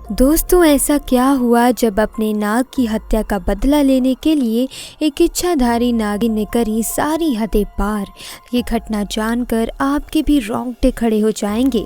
दोस्तों, ऐसा क्या हुआ जब अपने नाग की हत्या का बदला लेने के लिए एक इच्छाधारी नागिन ने करी सारी हदें पार। ये घटना जानकर आपके भी रोंगटे खड़े हो जाएंगे।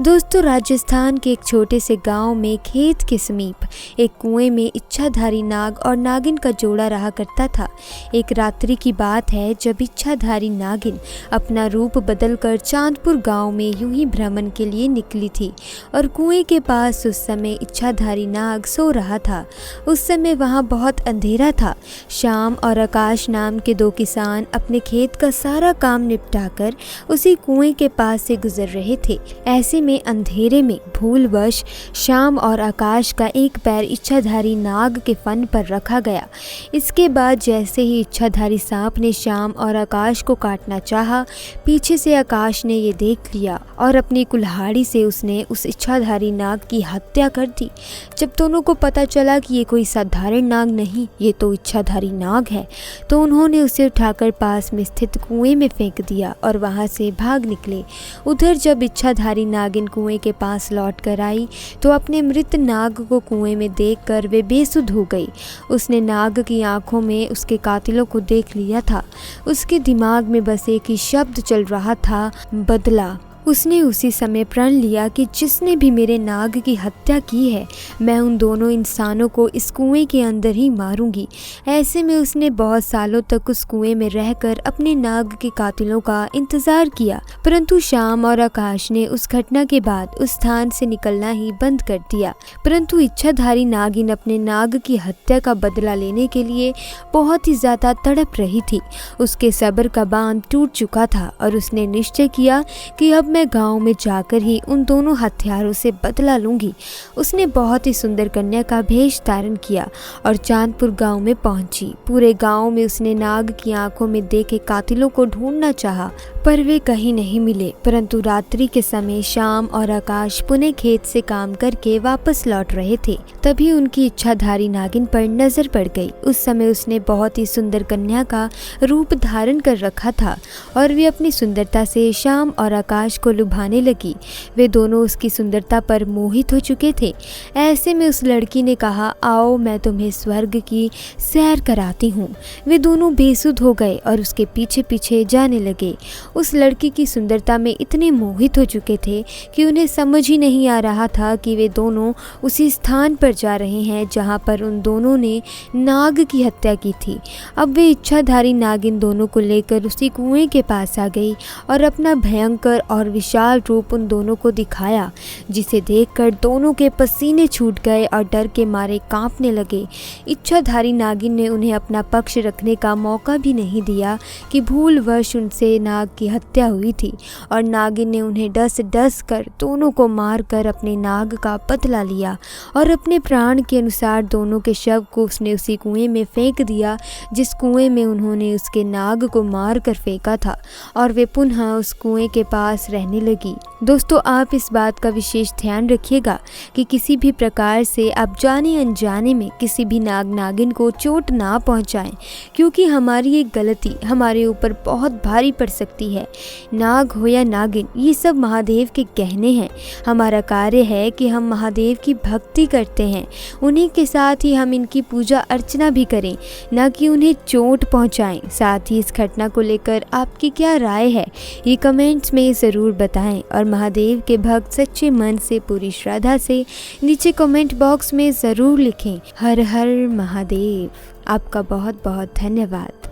दोस्तों, राजस्थान के एक छोटे से गांव में खेत के समीप एक कुएं में इच्छाधारी नाग और नागिन का जोड़ा रहा करता था। एक रात्रि की बात है जब इच्छाधारी नागिन अपना रूप बदलकर चांदपुर गांव में यूं ही भ्रमण के लिए निकली थी और कुएं के पास उस समय इच्छाधारी नाग सो रहा था। उस समय वहाँ बहुत अंधेरा था। श्याम और आकाश नाम के दो किसान अपने खेत का सारा काम निपटाकर उसी कुएं के पास से गुजर रहे थे। ऐसे में अंधेरे में भूलवश श्याम और आकाश का एक पैर इच्छाधारी नाग के फन पर रखा गया। इसके बाद जैसे ही इच्छाधारी सांप ने श्याम और आकाश को काटना चाहा, पीछे से आकाश ने ये देख लिया और अपनी कुल्हाड़ी से उसने उस इच्छाधारी नाग की हत्या कर दी। जब दोनों को पता चला कि ये कोई साधारण नाग नहीं, ये तो इच्छाधारी नाग है, तो उन्होंने उसे उठाकर पास में स्थित कुएं में फेंक दिया और वहां से भाग निकले। उधर जब इच्छाधारी नागिन कुएं के पास लौट कर आई तो अपने मृत नाग को कुएं में देखकर वे बेसुध हो गई। उसने नाग की आंखों में उसके कातिलों को देख लिया था। उसके दिमाग में बस एक ही शब्द चल रहा था, बदला। उसने उसी समय प्रण लिया कि जिसने भी मेरे नाग की हत्या की है, मैं उन दोनों इंसानों को इस कुएं के अंदर ही मारूंगी। ऐसे में उसने बहुत सालों तक उस कुएं में रहकर अपने नाग के कातिलों का इंतजार किया, परंतु श्याम और आकाश ने उस घटना के बाद उस स्थान से निकलना ही बंद कर दिया। परंतु इच्छाधारी नागिन अपने नाग की हत्या का बदला लेने के लिए बहुत ही ज्यादा तड़प रही थी। उसके सब्र का बांध टूट चुका था और उसने निश्चय किया कि अब मैं गांव में जाकर ही उन दोनों हत्यारों से बदला लूंगी। उसने बहुत ही सुंदर कन्या का भेष धारण किया और चांदपुर गांव में पहुंची। पूरे गांव में उसने नाग की आंखों में देखे कातिलों को ढूंढना चाहा, पर वे कहीं नहीं मिले। परंतु रात्रि के समय श्याम और आकाश पुणे खेत से काम करके वापस लौट रहे थे। तभी उनकी इच्छाधारी नागिन पर नजर पड़ गई। उस समय उसने बहुत ही सुंदर कन्या का रूप धारण कर रखा था और वे अपनी सुंदरता से श्याम और आकाश को लुभाने लगी। वे दोनों उसकी सुंदरता पर मोहित हो चुके थे। ऐसे में उस लड़की ने कहा, आओ मैं तुम्हें स्वर्ग की सैर कराती हूँ। वे दोनों बेसुध हो गए और उसके पीछे पीछे जाने लगे। उस लड़की की सुंदरता में इतने मोहित हो चुके थे कि उन्हें समझ ही नहीं आ रहा था कि वे दोनों उसी स्थान पर जा रहे हैं जहाँ पर उन दोनों ने नाग की हत्या की थी। अब वे इच्छाधारी नागिन दोनों को लेकर उसी कुएं के पास आ गई और अपना भयंकर और विशाल रूप उन दोनों को दिखाया, जिसे देखकर दोनों के पसीने छूट गए और डर के मारे कांपने लगे। इच्छाधारी नागिन ने उन्हें अपना पक्ष रखने का मौका भी नहीं दिया कि भूलवश उनसे नाग की हत्या हुई थी और नागिन ने उन्हें डस डस कर दोनों को मारकर अपने नाग का बदला लिया और अपने प्राण के अनुसार दोनों के शव को उसने उसी कुएं में फेंक दिया जिस कुएं में उन्होंने उसके नाग को मार कर फेंका था, और वे पुनः उस कुएं के पास रहने लगी। दोस्तों, आप इस बात का विशेष ध्यान रखिएगा कि किसी भी प्रकार से आप जाने अनजाने में किसी भी नाग नागिन को चोट ना पहुंचाएं, क्योंकि हमारी एक गलती हमारे ऊपर बहुत भारी पड़ सकती है। नाग हो या नागिन, ये सब महादेव के गहने हैं। हमारा कार्य है कि हम महादेव की भक्ति करते हैं, उन्हीं के साथ ही हम इनकी पूजा अर्चना भी करें, न कि उन्हें चोट पहुंचाएं। साथ ही इस घटना को लेकर आपकी क्या राय है, ये कमेंट्स में ज़रूर बताएं और महादेव के भक्त सच्चे मन से पूरी श्रद्धा से नीचे कमेंट बॉक्स में ज़रूर लिखें। हर हर महादेव। आपका बहुत बहुत धन्यवाद।